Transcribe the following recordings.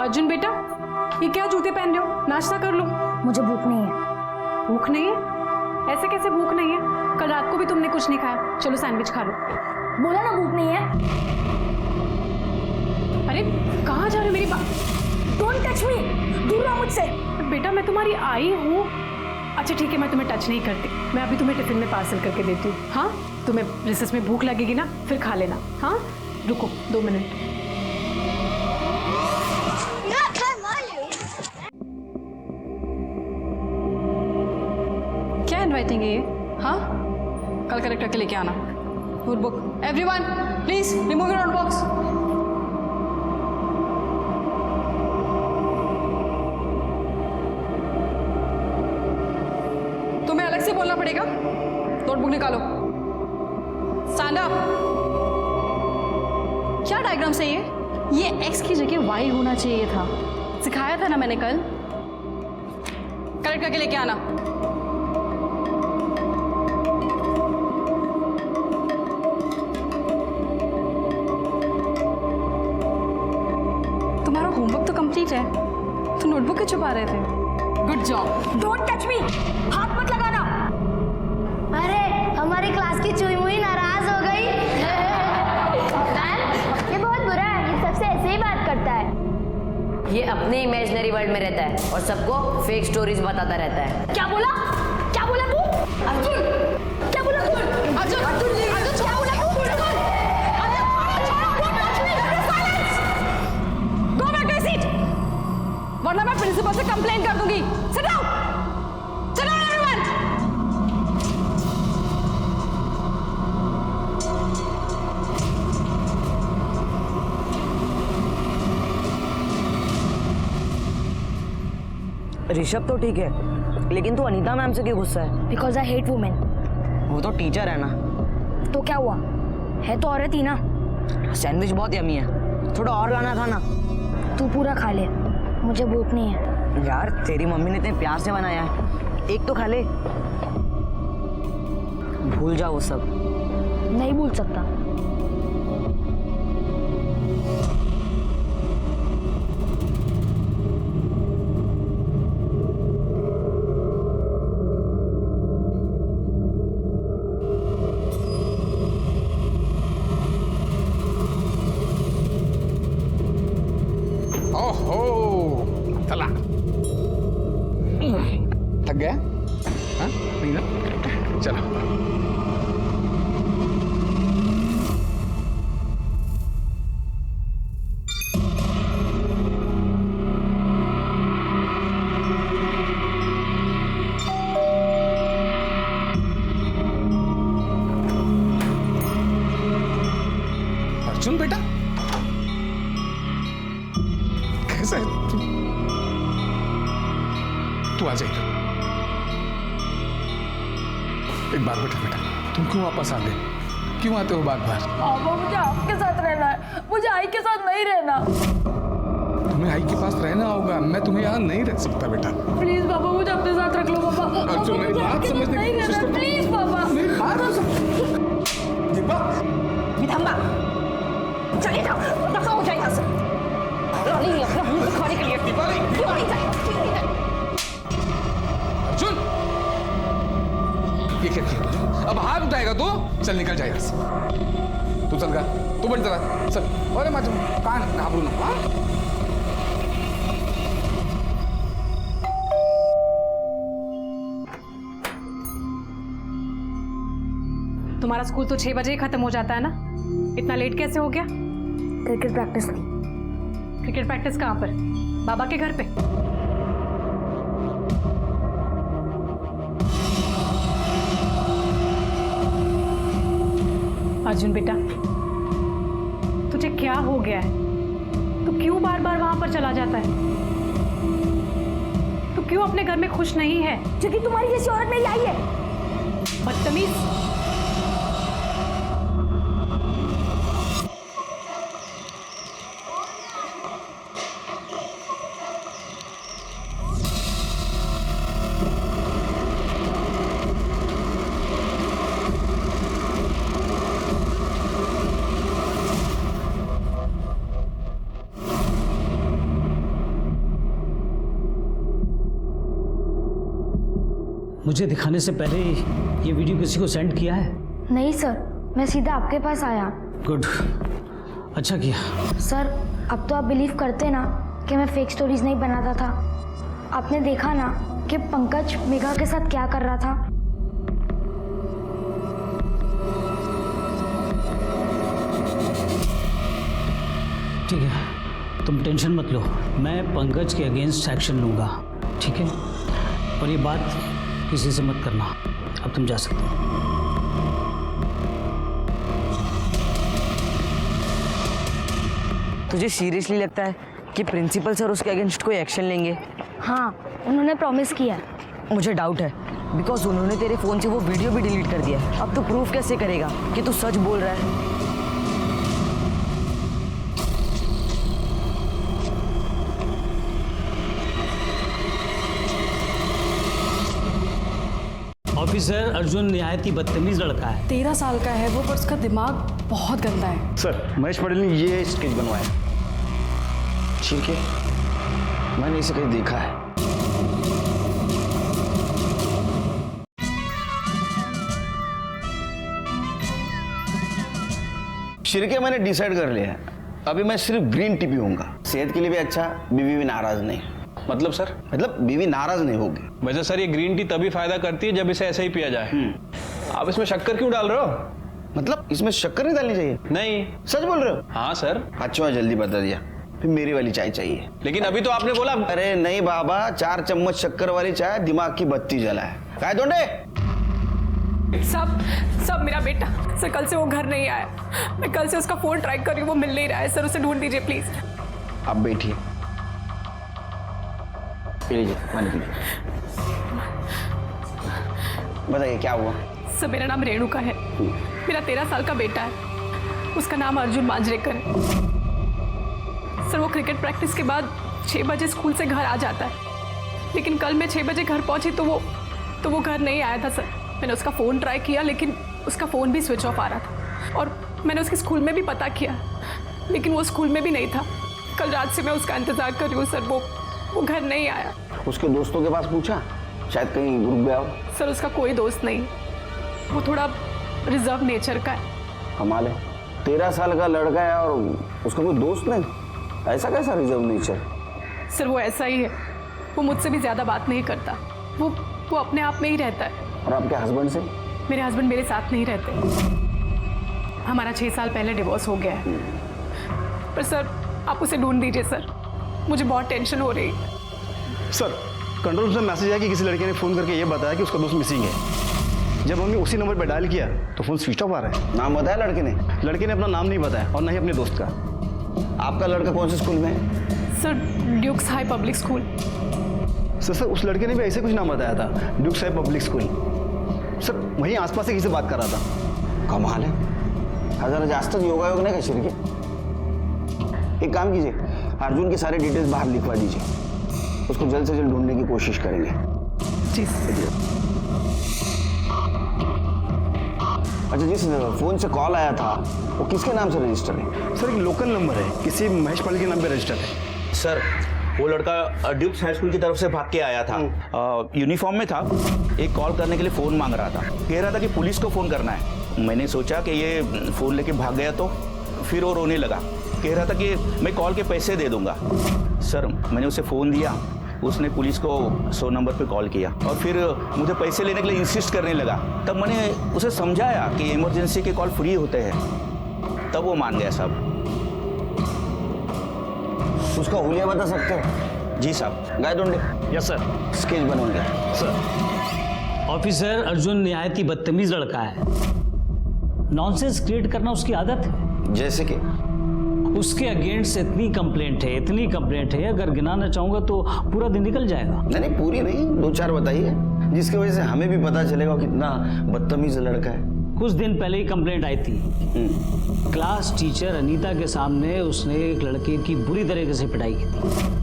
अर्जुन बेटा, ये क्या जूते पहन रहे हो? नाश्ता कर लो। मुझे भूख नहीं है। भूख नहीं है? ऐसे कैसे भूख नहीं है? कल रात को भी तुमने कुछ नहीं खाया। चलो सैंडविच खा लो। बोला ना भूख नहीं है। अरे कहाँ जा रहे हो मेरी बात? डोंट टच मी, दूर रहो मुझसे। बेटा मैं तुम्हारी आई हूँ। अच्छा ठीक है, मैं तुम्हें टच नहीं करती। मैं अभी तुम्हें टिफिन में पार्सल करके देती हूँ। हाँ, तुम्हें रिसेस में भूख लगेगी ना, फिर खा लेना। हाँ रुको 2 मिनट। क्या इनवाइटिंग है ये? हाँ, कल कलेक्टर के लेके आना notebook. Everyone please remove your notebooks. तुम्हें अलग से बोलना पड़ेगा। नोटबुक निकालो। Stand up. क्या डायग्राम से ये एक्स की जगह वाई होना चाहिए था। सिखाया था ना मैंने कल। करेक्ट करके लेके आना। तुम्हारा होमवर्क तो कंप्लीट है, तो नोटबुक क्यों छुपा रहे थे? Good job. Don't touch me, हाथ मत लगाना। अरे हमारी क्लास की चुई मुई नाराज हो गई। मैम ये बहुत बुरा है, ये सबसे ऐसे ही बात करता है। ये अपने इमेजिनरी वर्ल्ड में रहता है और सबको फेक स्टोरीज बताता रहता है। क्या बोला? क्या बोला तू? अर्जुन, क्या बोला तू? अर्जुन, अर्जुन, अर्जुन, क्या बोला तू? Go back to your seat. वरना मैं प्रिंसिपल से कंप्लेन कर दूंगी। Sit down. Sit down everyone. Rishabh तो ठीक है, लेकिन तू अनीता मैम से क्यों गुस्सा है? Because I hate women. वो तो टीचर है ना। तो क्या हुआ? है तो औरत ही ना। सैंडविच बहुत यमी है, थोड़ा और लाना था ना। तू पूरा खा ले, मुझे भूख नहीं है। यार तेरी मम्मी ने इतने प्यार से बनाया है, एक तो खा ले। भूल जाओ वो सब। नहीं भूल सकता। ओहो चला, थक गया? हाँ नहीं ना, चलो। अर्जुन बेटा कैसा है तू आ जाएगा। एक बार बेटा, तुम क्यों वापस आ गए? क्यों आते हो बार बार? पापा मुझे आपके साथ रहना है, मुझे आई के साथ नहीं रहना। तुम्हें आई के पास रहना होगा, मैं तुम्हें यहाँ नहीं रह सकता बेटा। प्लीज पापा मुझे अपने साथ रख लो। पापा अर्जुन मेरी बात समझने की कोशिश करो। प्लीज पापा। मेरी बात दीपा, विधम्मा चले जाओ, दफा हो जाए यहाँ से। रानी अपना मुंह दिखाने के लिए अर्जुन ये क्या किया तुझे? अब हाथ उठाएगा तो चल निकल जाए यहाँ से। तू चल गा, तू बन चला चल। अरे माझं कान घाबरू नको हाँ? तुम्हारा स्कूल तो 6 बजे ही खत्म हो जाता है ना, इतना लेट कैसे हो गया? क्रिकेट प्रैक्टिस थी। क्रिकेट प्रैक्टिस कहाँ पर? बाबा के घर पे? अर्जुन बेटा, तुझे क्या हो गया है? तू क्यों बार बार वहां पर चला जाता है? तू क्यों अपने घर में खुश नहीं है? क्योंकि तुम्हारी जैसी औरत मेरी आई है। बदतमीज। मुझे दिखाने से पहले ये वीडियो किसी को सेंड किया है? नहीं सर, मैं सीधा आपके पास आया। गुड, अच्छा किया। सर, अब तो आप बिलीव करते ना कि मैं फेक स्टोरीज नहीं बनाता था। आपने देखा ना कि पंकज मेघा के साथ क्या कर रहा था। ठीक है, तुम टेंशन मत लो, मैं पंकज के अगेंस्ट एक्शन लूँगा, ठीक है? और ये बात किसी से मत करना। अब तुम जा सकते हो। तुझे सीरियसली लगता है कि प्रिंसिपल सर उसके अगेंस्ट कोई एक्शन लेंगे? हाँ, उन्होंने प्रॉमिस किया। मुझे डाउट है, बिकॉज उन्होंने तेरे फ़ोन से वो वीडियो भी डिलीट कर दिया है। अब तू प्रूफ कैसे करेगा कि तू सच बोल रहा है? ऑफिसर अर्जुन निहायत ही बदतमीज लड़का है। 13 साल का है वो, पर उसका दिमाग बहुत गंदा है। सर, महेश पटेल ने ये स्केच बनवाया। ठीक है, मैंने इसे कहीं देखा है। शिरके मैंने डिसाइड कर लिया है, अभी मैं सिर्फ ग्रीन टी पीऊंगा। सेहत के लिए भी अच्छा, बीवी भी नाराज नहीं। मतलब सर? मतलब बीवी नाराज नहीं होगी। वैसे सर ये ग्रीन टी तभी फायदा करती है जब इसे ऐसे ही पिया जाए। आप इसमें शक्कर क्यों डाल रहे हो? मतलब इसमें शक्कर नहीं डालनी चाहिए? नहीं। सच बोल रहे हो? हाँ सर। अच्छा, जल्दी बता दिया। फिर मेरी वाली चाय चाहिए। लेकिन अभी तो आपने बोला। अरे नहीं बाबा, 4 चम्मच शक्कर वाली चाय दिमाग की बत्ती जलाए। काय दोंडे? सब मेरा बेटा सर, कल से वो घर नहीं आया। मैं कल से उसका फोन ट्राई कर रही हूँ, वो मिल नहीं रहा है। सर उसे ढूंढ दीजिए प्लीज। आप बैठिए, पी लीजिए पानी पी लीजिए। बताइए क्या हुआ? सर मेरा नाम रेणुका है, मेरा 13 साल का बेटा है, उसका नाम अर्जुन मांजरेकर है। सर वो क्रिकेट प्रैक्टिस के बाद 6 बजे स्कूल से घर आ जाता है, लेकिन कल मैं 6 बजे घर पहुंची तो वो घर नहीं आया था। सर मैंने उसका फ़ोन ट्राई किया, लेकिन उसका फ़ोन भी स्विच ऑफ आ रहा था। और मैंने उसके स्कूल में भी पता किया, लेकिन वो स्कूल में भी नहीं था। कल रात से मैं उसका इंतज़ार कर रही हूँ सर, वो घर नहीं आया। उसके दोस्तों के पास पूछा? शायद कहीं रुक गया हो। सर उसका कोई दोस्त नहीं, वो थोड़ा रिजर्व नेचर का है। कमाल है, 13 साल का लड़का है और उसका कोई दोस्त नहीं? ऐसा कैसा रिजर्व नेचर? सर वो ऐसा ही है, वो मुझसे भी ज़्यादा बात नहीं करता, वो अपने आप में ही रहता है। और आपके हस्बैंड से? मेरे हस्बैंड मेरे साथ नहीं रहते, हमारा 6 साल पहले डिवोर्स हो गया है। पर सर आप उसे ढूंढ दीजिए सर, मुझे बहुत टेंशन हो रही है। सर, कंट्रोल से मैसेज आया कि किसी लड़के ने फ़ोन करके ये बताया कि उसका दोस्त मिसिंग है। जब हमने उसी नंबर पर डायल किया तो फ़ोन स्विच ऑफ आ रहा है। नाम बताया लड़के ने? लड़के ने अपना नाम नहीं बताया और ना ही अपने दोस्त का। आपका लड़का कौन से स्कूल में है? Sir Dukes high public school. Sir उस लड़के ने भी ऐसे कुछ नाम बताया था, Dukes high public school. Sir वहीं आसपास से किसी से बात कर रहा था। कमाल है, जरा जास्त योगा योग नहीं का शिरके। एक काम कीजिए, अर्जुन के सारे डिटेल्स बाहर लिखवा दीजिए, उसको जल्द से जल्द ढूंढने की कोशिश करेंगे। जी। अच्छा, जिस फोन से कॉल आया था वो किसके नाम से रजिस्टर है? सर एक लोकल नंबर है, किसी महेश पटेल के नाम पे रजिस्टर है। सर वो लड़का ड्यूक्स हाई स्कूल की तरफ से भाग के आया था, यूनिफॉर्म में था। एक कॉल करने के लिए फ़ोन मांग रहा था, कह रहा था कि पुलिस को फ़ोन करना है। मैंने सोचा कि ये फ़ोन लेके भाग गया, तो फिर वो रोने लगा, कह रहा था कि मैं कॉल के पैसे दे दूंगा। सर मैंने उसे फ़ोन दिया, उसने पुलिस को 100 नंबर पे कॉल किया और फिर मुझे पैसे लेने के लिए इंसिस्ट करने लगा। तब मैंने उसे समझाया कि इमरजेंसी के कॉल फ्री होते हैं, तब वो मान गया साहब। उसका हुलिया बता सकते हो? जी साहब। गाय दोंडे। Yes sir. स्केच बनवाएंगे सर। ऑफिसर अर्जुन निहायत ही बदतमीज लड़का है, नॉनसेंस क्रिएट करना उसकी आदत है। जैसे कि उसके अगेंस्ट इतनी कंप्लेंट है, अगर गिनाना चाहूंगा तो पूरा दिन निकल जाएगा। नहीं पूरी नहीं, 2-4 बताइए, जिसकी वजह से हमें भी पता चलेगा कितना बदतमीज लड़का है। कुछ दिन पहले ही कंप्लेंट आई थी, क्लास टीचर अनीता के सामने उसने एक लड़के की बुरी तरीके से पिटाई की थी।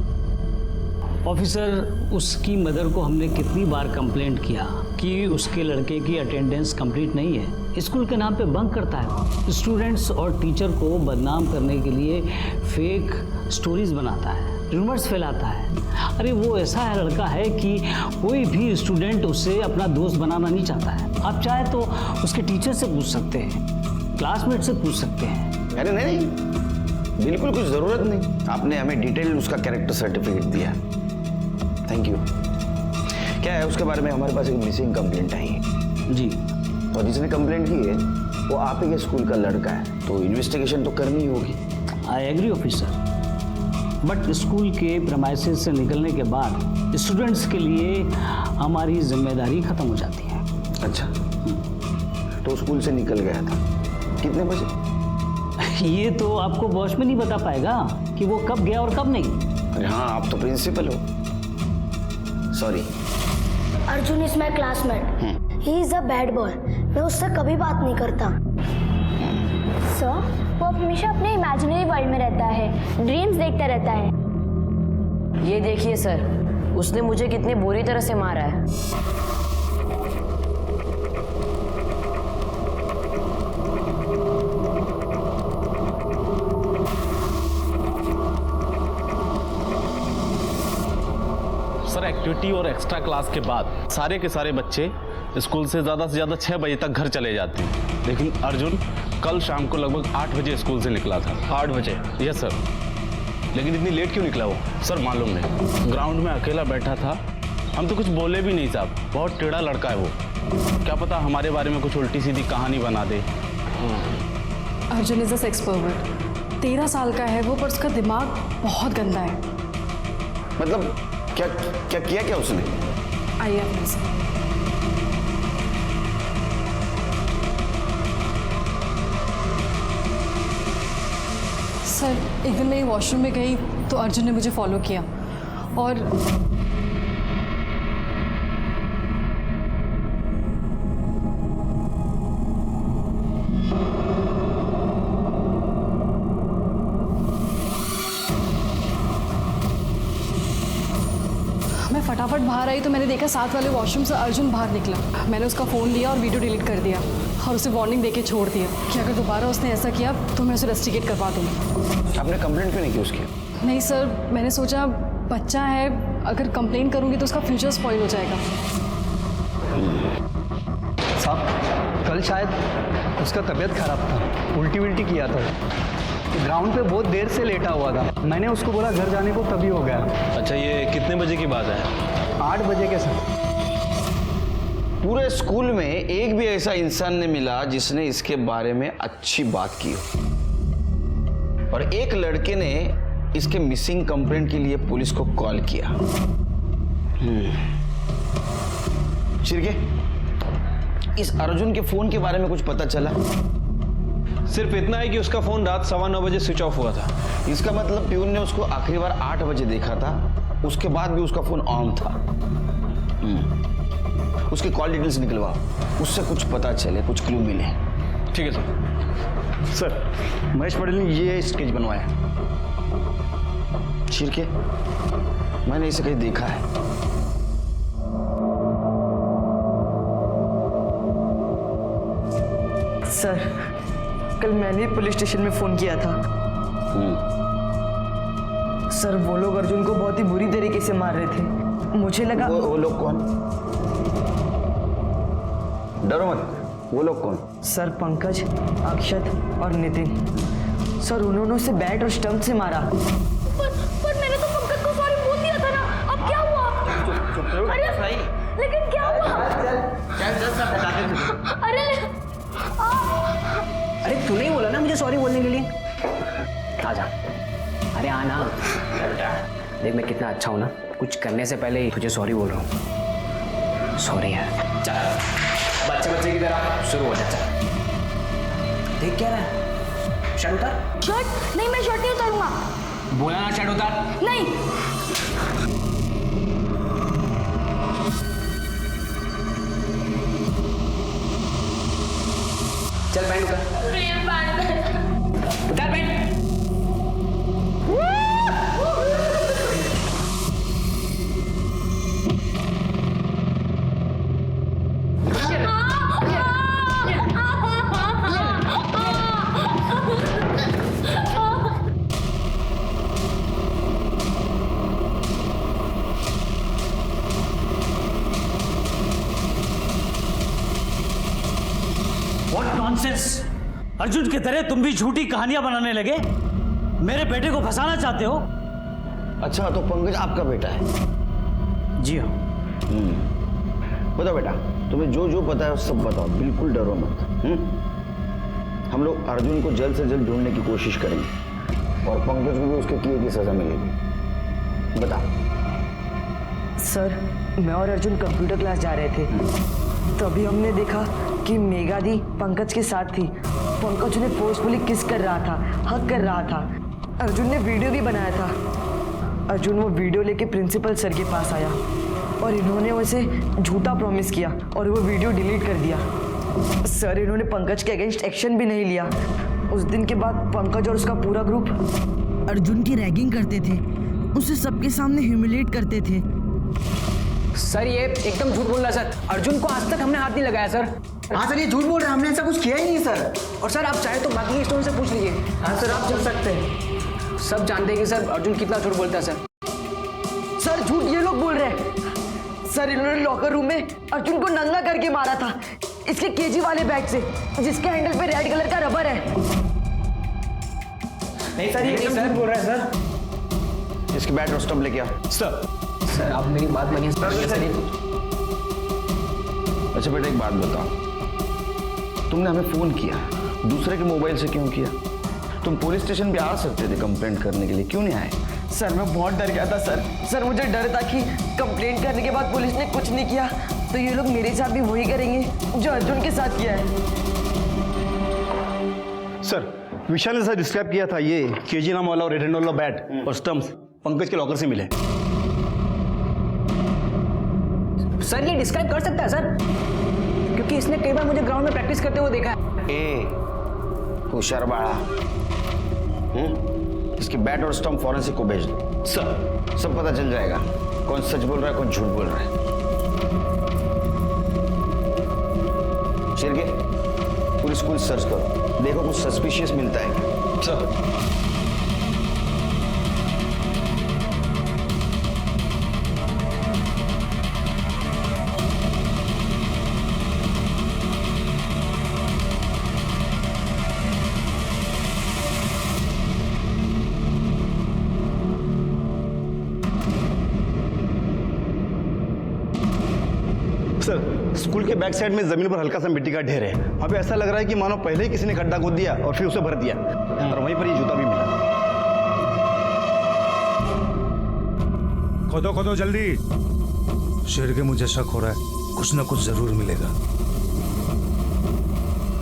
ऑफिसर उसकी मदर को हमने कितनी बार कंप्लेंट किया कि उसके लड़के की अटेंडेंस कंप्लीट नहीं है, स्कूल के नाम पे बंक करता है, स्टूडेंट्स और टीचर को बदनाम करने के लिए फेक स्टोरीज बनाता है, रूमर्स फैलाता है। अरे वो ऐसा है लड़का है कि कोई भी स्टूडेंट उसे अपना दोस्त बनाना नहीं चाहता है। आप चाहे तो उसके टीचर से पूछ सकते हैं, क्लासमेट से पूछ सकते हैं। अरे नहीं, बिल्कुल कुछ ज़रूरत नहीं। आपने हमें डिटेल उसका कैरेक्टर सर्टिफिकेट दिया, थैंक यू। क्या है उसके बारे में, हमारे पास एक मिसिंग कंप्लेंट आई है जी। और जिसने कंप्लेंट की है वो आप ही के स्कूल का लड़का है, तो इन्वेस्टिगेशन तो करनी होगी। I agree officer, but school के प्रेमाइसेस से निकलने के बाद स्टूडेंट्स के लिए हमारी जिम्मेदारी खत्म हो जाती है। अच्छा, तो स्कूल से निकल गया था कितने बजे? ये तो आपको वॉचमैन ही बता पाएगा कि वो कब गया और कब नहीं। अरे हाँ, आप तो प्रिंसिपल हो। Sorry. Arjun is my classmate, he is a bad boy. मैं उससे कभी बात नहीं करता। सर, वो हमेशा अपने इमेजिनरी वर्ल्ड में रहता है, ड्रीम्स देखता रहता है। ये देखिए सर, उसने मुझे कितनी बुरी तरह से मारा है। सर एक्टिविटी और एक्स्ट्रा क्लास के बाद सारे के सारे बच्चे स्कूल से ज़्यादा 6 बजे तक घर चले जाते हैं, लेकिन अर्जुन कल शाम को लगभग 8 बजे स्कूल से निकला था। 8 बजे? Yes sir. लेकिन इतनी लेट क्यों निकला वो? सर मालूम नहीं, ग्राउंड में अकेला बैठा था, हम तो कुछ बोले भी नहीं साहब। बहुत टेढ़ा लड़का है वो, क्या पता हमारे बारे में कुछ उल्टी सीधी कहानी बना दे। Arjun is a sex pervert. 13 साल का है वो, पर उसका दिमाग बहुत गंदा है। मतलब क्या क्या किया क्या उसने? आइए अपने से। सर, एक दिन मैं वॉशरूम में गई तो अर्जुन ने मुझे फॉलो किया और मैं फटाफट बाहर आई तो मैंने देखा साथ वाले वॉशरूम से अर्जुन बाहर निकला। मैंने उसका फ़ोन लिया और वीडियो डिलीट कर दिया और उसे वार्निंग देके छोड़ दिया कि अगर दोबारा उसने ऐसा किया तो मैं उसे रेस्टिकेट करवा दूँगी। आपने कंप्लेंट क्यों नहीं की उसकी? नहीं सर, मैंने सोचा बच्चा है, अगर कंप्लेन करूँगी तो उसका फ्यूचर स्पॉइल हो जाएगा। साहब, कल शायद उसका तबीयत खराब था, उल्टी उल्टी किया था, ग्राउंड पे बहुत देर से लेटा हुआ था। मैंने उसको बोला घर जाने को, तभी हो गया। अच्छा, ये कितने बजे की बात है? 8 बजे के समय। पूरे स्कूल में एक भी ऐसा इंसान नहीं मिला जिसने इसके बारे में अच्छी बात की हो, और एक लड़के ने इसके मिसिंग कंप्लेंट के लिए पुलिस को कॉल किया। शिर्के, इस अर्जुन के फोन के बारे में कुछ पता चला? सिर्फ इतना है कि उसका फ़ोन रात 9:15 बजे स्विच ऑफ हुआ था। इसका मतलब प्यून ने उसको आखिरी बार 8 बजे देखा था, उसके बाद भी उसका फोन ऑन था। उसके कॉल डिटेल्स निकलवा, उससे कुछ पता चले, कुछ क्लू मिले। ठीक है सर। सर, महेश पटेल ने ये स्केच बनवाया। शिर्के, मैंने इसे कहीं देखा है। सर, कल मैंने पुलिस स्टेशन में फोन किया था। सर, वो लोग अर्जुन को बहुत ही बुरी तरीके से मार रहे थे। मुझे लगा वो लोग कौन? डरो मत, वो लोग कौन? सर, पंकज, अक्षत और नितिन। सर, उन्होंने उसे बैट और स्टंप से मारा। पर मैंने तो पंकज को सॉरी बोल दिया था ना, अब क्या हुआ? अरे लेकिन क्या हुआ? अरे तू नहीं बोला ना मुझे सॉरी बोलने के लिए? आजा। अरे आना बेटा, देख मैं कितना अच्छा हूँ ना, कुछ करने से पहले ही तुझे सॉरी बोल रहा हूँ। सॉरी यार। चल बच्चे की तरह शुरू हो जा। चल देख क्या रहा है, शर्ट उतार। शर्ट? नहीं, मैं शर्ट नहीं उतारूंगा। बोला ना शर्ट उतार। नहीं। चल पैंट उतार पैंट। नॉनसेंस। अर्जुन की तरह तुम भी झूठी कहानियां बनाने लगे, मेरे बेटे को फंसाना चाहते हो। अच्छा, तो पंकज आपका बेटा है? जी हाँ। बताओ बेटा, तुम्हें जो जो पता है सब बताओ, बिल्कुल डरो मत। हम लोग अर्जुन को जल्द से जल्द ढूंढने की कोशिश करेंगे और पंकज को भी उसके किए की सजा मिलेगी। बता। सर, मैं और अर्जुन कंप्यूटर क्लास जा रहे थे, तभी हमने देखा कि मेघा दी पंकज के साथ थी। पंकज उन्हें फोर्सफुली किस कर रहा था, हक कर रहा था। अर्जुन ने वीडियो भी बनाया था। अर्जुन वो वीडियो लेके प्रिंसिपल सर के पास आया और इन्होंने उसे झूठा प्रॉमिस किया और वो वीडियो डिलीट कर दिया। सर, इन्होंने पंकज के अगेंस्ट एक्शन भी नहीं लिया। उस दिन के बाद पंकज और उसका पूरा ग्रुप अर्जुन की रैगिंग करते थे, उसे सबके सामने ह्यूमिलेट करते थे। सर ये एकदम झूठ बोल रहा है सर। अर्जुन को आज तक हमने हाथ नहीं लगाया सर। हाँ सर, ये झूठ बोल रहे हैं, हमने ऐसा कुछ किया ही नहीं सर। और सर आप चाहे तो बाकी स्टोर से पूछ लीजिए। हाँ सर, आप चल सकते हैं। सब जानते हैं कि सर अर्जुन कितना झूठ बोलता है सर। सर, झूठ ये लोग बोल रहे हैं। सर, इन्होंने लॉकर रूम में अर्जुन को नंगा करके मारा था, इसके केजी वाले बैग से, जिसके हैंडल पे रेड कलर का रबर है। नहीं सर, ये सर बोल रहा है सर। इसकी बैट और स्टंप लेके आ। सर आप मेरी बात मानिए सर। अच्छा बेटा, एक बात बताओ, तुमने हमें फोन किया, दूसरे के मोबाइल से क्यों किया? तुम पुलिस स्टेशन पे आ सकते थे कंप्लेंट करने के लिए, क्यों नहीं आए? सर, मैं बहुत डर गया था सर। सर, मुझे डर था कि कंप्लेंट करने के बाद पुलिस ने कुछ नहीं किया तो ये लोग मेरे साथ भी वही करेंगे जो अर्जुन के साथ किया है। सर, विशाल ने सर डिस्क्राइब किया था, ये केजी नाम वाला और रेड हैंड वाला बैट और स्टंप्स पंकज के लॉकर से मिले। सर ये डिस्क्राइब कर सकता है सर, क्योंकि इसने कई बार मुझे ग्राउंड में प्रैक्टिस करते हुए देखा है। होशियार बाड़ा, इसकी बैट और स्टंप फॉरेंसिक को भेज दो। सर, सब पता चल जाएगा कौन सच बोल रहा है, कौन झूठ बोल रहा है। शिरके, पूरी स्कूल सर्च करो, देखो कुछ सस्पिशियस मिलता है क्या। सर। सर, स्कूल के बैक साइड में जमीन पर हल्का सा मिट्टी का ढेर है। वहाँ पे ऐसा लग रहा है कि मानो पहले ही किसी ने गड्ढा खोद दिया और फिर उसे भर दिया, और वहीं पर ये जूता भी मिला। खोदो खोदो जल्दी। शेर के मुझे शक हो रहा है, कुछ ना कुछ जरूर मिलेगा।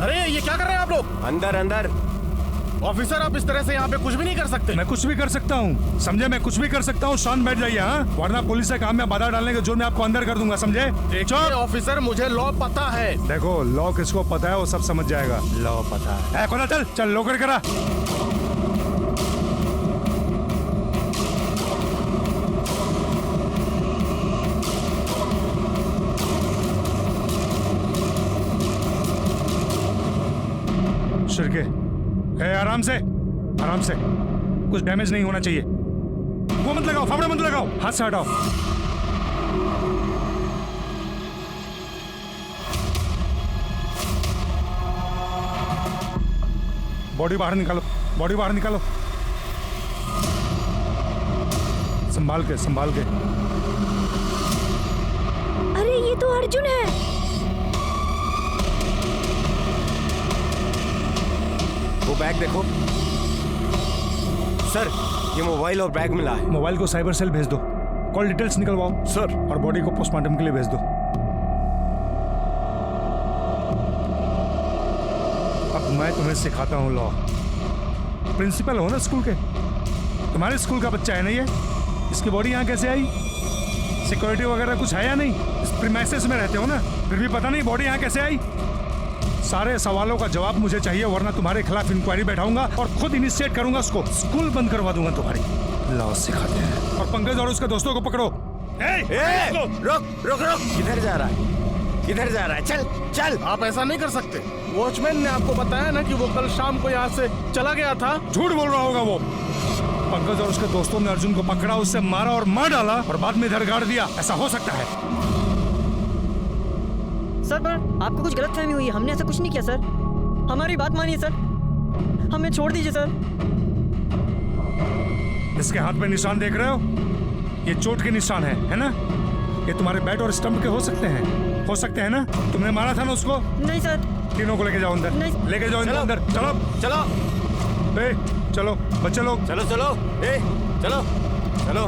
अरे ये क्या कर रहे हैं आप लोग? अंदर अंदर। ऑफिसर, आप इस तरह से यहाँ पे कुछ भी नहीं कर सकते। मैं कुछ भी कर सकता हूँ, समझे? मैं कुछ भी कर सकता हूँ। शांत बैठ जाइए, हाँ? वरना पुलिस के काम में बाधा डालने के जोर में आपको अंदर कर दूंगा, समझे? ऑफिसर, मुझे लॉ पता है। देखो, लॉ किसको पता है वो सब समझ जाएगा। लॉ पता है। खोला, चल चल, लॉकर करा। शिरके, आराम से, आराम से, कुछ डैमेज नहीं होना चाहिए। वो मत लगाओ, फावड़ा मत लगाओ, हाथ से हटाओ। बॉडी बाहर निकालो, बॉडी बाहर निकालो। संभाल के, संभाल के। अरे ये तो अर्जुन है। वो बैग देखो सर, ये मोबाइल और बैग मिला है। मोबाइल को साइबर सेल भेज दो, कॉल डिटेल्स निकलवाओ सर, और बॉडी को पोस्टमार्टम के लिए भेज दो। अब मैं तुम्हें सिखाता हूँ लॉ। प्रिंसिपल हो ना स्कूल के, तुम्हारे स्कूल का बच्चा है ना ये? इसकी बॉडी यहाँ कैसे आई? सिक्योरिटी वगैरह कुछ है या नहीं? इस प्रीमाइसेस में रहते हो ना, फिर भी पता नहीं बॉडी यहाँ कैसे आई? सारे सवालों का जवाब मुझे चाहिए, वरना तुम्हारे खिलाफ इंक्वायरी बैठाऊंगा और खुद इनिशिएट करूंगा उसको। स्कूल बंद करवा दूंगा तुम्हारी। लॉ सिखाते हैं। और पंकज और उसके दोस्तों को पकड़ो। रुक रुक रुक, किधर जा रहा है? किधर जा रहा है? चल चल। आप ऐसा नहीं कर सकते। वॉचमैन ने आपको बताया ना कि वो कल शाम को यहाँ से चला गया था। झूठ बोल रहा होगा वो। पंकज और उसके दोस्तों ने अर्जुन को पकड़ा, उससे मारा और मार डाला और बाद में इधर गाड़ दिया। ऐसा हो सकता है? सर, पर आपको कुछ गलतफहमी हुई है, हमने ऐसा कुछ नहीं किया सर। हमारी बात मानिए सर, हमें छोड़ दीजिए सर। इसके हाथ में निशान देख रहे हो? ये चोट के निशान है ना? ये तुम्हारे बैट और स्टंप के हो सकते हैं ना? तुमने मारा था ना उसको? नहीं सर। तीनों को लेके जाओ अंदर। नहीं। लेके जाओ इनको अंदर। चलो चलो चलो बच्चे लोग चलो चलो चलो चलो।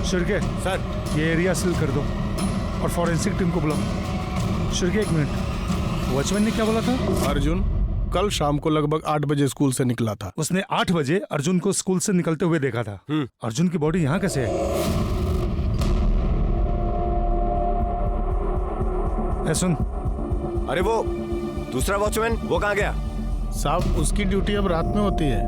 शिर्के सर ये एरिया सील कर दो और फॉरेंसिक टीम को बुलाओ। शिर्के एक मिनट, वॉचमैन ने क्या बोला था? अर्जुन कल शाम को लगभग 8 बजे स्कूल से निकला था। उसने 8 बजे अर्जुन को स्कूल से निकलते हुए देखा था। अर्जुन की बॉडी यहाँ कैसे है? सुन, अरे वो दूसरा वॉचमैन वो कहाँ गया? साहब उसकी ड्यूटी अब रात में होती है।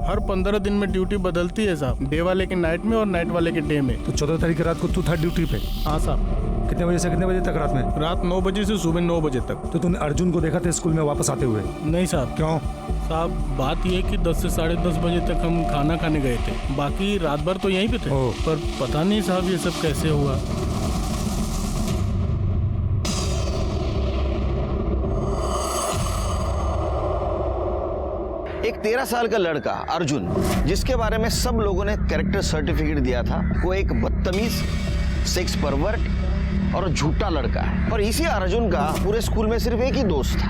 हर 15 दिन में ड्यूटी बदलती है साहब, डे वाले के नाइट में और नाइट वाले के डे में। तो 14 तारीख की रात को तू था ड्यूटी पे? हाँ साहब। कितने बजे से कितने बजे तक रात में? रात 9 बजे से सुबह 9 बजे तक। तो तूने अर्जुन को देखा था स्कूल में वापस आते हुए? नहीं साहब। क्यों? साहब बात यह कि 10 से 10:30 बजे तक हम खाना खाने गए थे, बाकी रात भर तो यहीं पे थे। पर पता नहीं साहब ये सब कैसे हुआ। एक 13 साल का लड़का अर्जुन, जिसके बारे में सब लोगों ने कैरेक्टर सर्टिफिकेट दिया था, वो एक बदतमीज, सेक्स परवर्ट और झूठा लड़का है। और इसी अर्जुन का पूरे स्कूल में सिर्फ एक ही दोस्त था।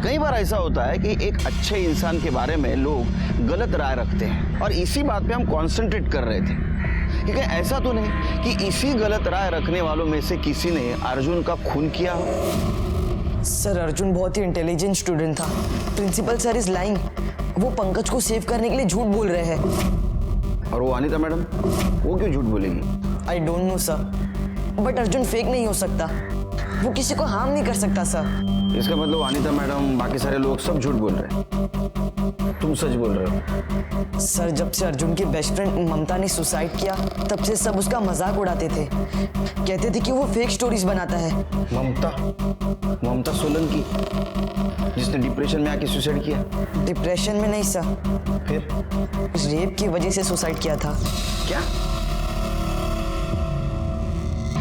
कई बार ऐसा होता है कि एक अच्छे इंसान के बारे में लोग गलत राय रखते हैं, और इसी बात पे हम कॉन्सेंट्रेट कर रहे थे, क्योंकि ऐसा तो नहीं कि इसी गलत राय रखने वालों में से किसी ने अर्जुन का खून किया हो। सर अर्जुन बहुत ही इंटेलिजेंट स्टूडेंट था। Principal sir is lying. वो पंकज को सेव करने के लिए झूठ बोल रहे हैं। और वो अनीता मैडम, वो क्यों झूठ बोलेगी? I don't know sir, but Arjun fake नहीं हो सकता। वो किसी को हार्म नहीं कर सकता सर। इसका मतलब अनीता मैडम, बाकी सारे लोग सब झूठ बोल रहे हैं, तुम सच बोल रहे हो? सर जब से अर्जुन की बेस्ट फ्रेंड ममता ने सुसाइड किया, तब से सब उसका मजाक उड़ाते थे। कहते थे कि वो फेक स्टोरीज बनाता है। ममता सोलंकी, जिसने डिप्रेशन में आके सुसाइड किया? डिप्रेशन में नहीं सर, फिर रेप की वजह से सुसाइड किया था। क्या?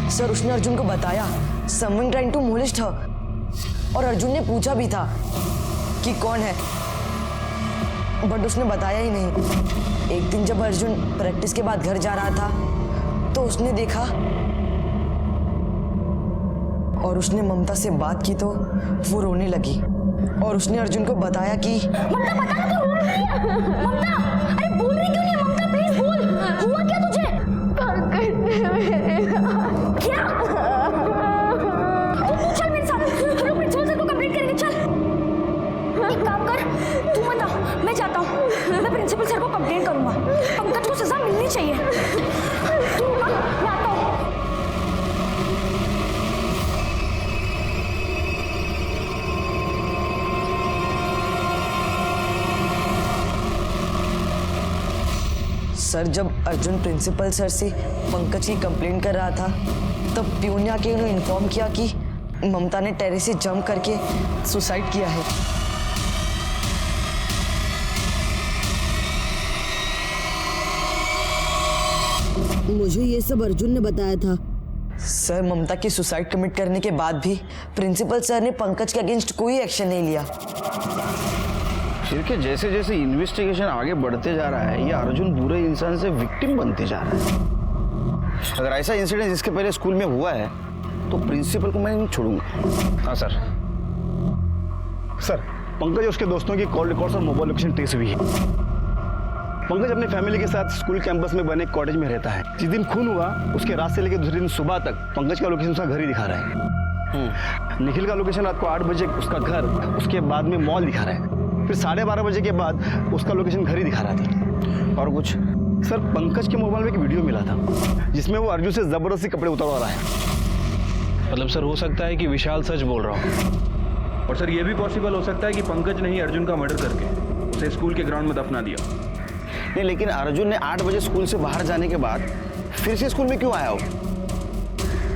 सर उसने अर्जुन को बताया समवन ट्राइंग टू मोलेस्ट हर, और अर्जुन ने पूछा भी था कि कौन है, बट उसने बताया ही नहीं। एक दिन जब अर्जुन प्रैक्टिस के बाद घर जा रहा था, तो उसने देखा और उसने ममता से बात की, तो वो रोने लगी और उसने अर्जुन को बताया कि ममता बता ना, तू रो रही है। ममता, अरे बोल रही क्यों नहीं है? ममता प्लीज बोल, हुआ क्या तुझे? क्या? तू चल मेरे साथ, हम लोग प्रिंसिपल सर को कंप्लेंट करेंगे। चल एक काम कर, तू मत आ, मैं जाता हूँ। मैं प्रिंसिपल सर को कंप्लेंट करूंगा। पंकज को सजा मिलनी चाहिए। तू आ, मैं आता हूँ। सर जब अर्जुन प्रिंसिपल सर से पंकज की कंप्लेंट कर रहा था, तब प्यून ने आके उन्हें इन्फॉर्म किया कि ममता ने टेरेस से जंप करके सुसाइड किया है। मुझे ये सब अर्जुन ने बताया था। सर ममता की सुसाइड कमिट करने के बाद भी प्रिंसिपल सर ने पंकज के अगेंस्ट कोई एक्शन नहीं लिया। फिर के जैसे जैसे इन्वेस्टिगेशन आगे बढ़ते जा रहा है, ये अर्जुन बुरे इंसान से विक्टिम बनते जा रहा है। अगर ऐसा इंसिडेंट इसके पहले स्कूल में हुआ है, तो प्रिंसिपल को मैं नहीं छोड़ूंगा। हाँ सर। सर पंकज और उसके दोस्तों की कॉल रिकॉर्ड्स और मोबाइल लोकेशन ट्रेस हुई है। पंकज अपनी फैमिली के साथ स्कूल कैंपस में बने कॉटेज में रहता है। जिस दिन खून हुआ, उसके रात से लेकर दूसरे दिन सुबह तक पंकज का लोकेशन उसका घर ही दिखा रहा है। निखिल का लोकेशन रात को 8 बजे उसका घर, उसके बाद में मॉल दिखा रहा है। फिर 12:30 बजे के बाद उसका लोकेशन घर ही दिखा रहा था। और कुछ? सर पंकज के मोबाइल में एक वीडियो मिला था, जिसमें वो अर्जुन से जबरदस्ती कपड़े उतारवा रहा है। मतलब सर हो सकता है कि विशाल सच बोल रहा हो, और सर ये भी पॉसिबल हो सकता है कि पंकज ने ही अर्जुन का मर्डर करके उसे स्कूल के ग्राउंड में दफना दिया। नहीं, लेकिन अर्जुन ने 8 बजे स्कूल से बाहर जाने के बाद फिर से स्कूल में क्यों आया हो?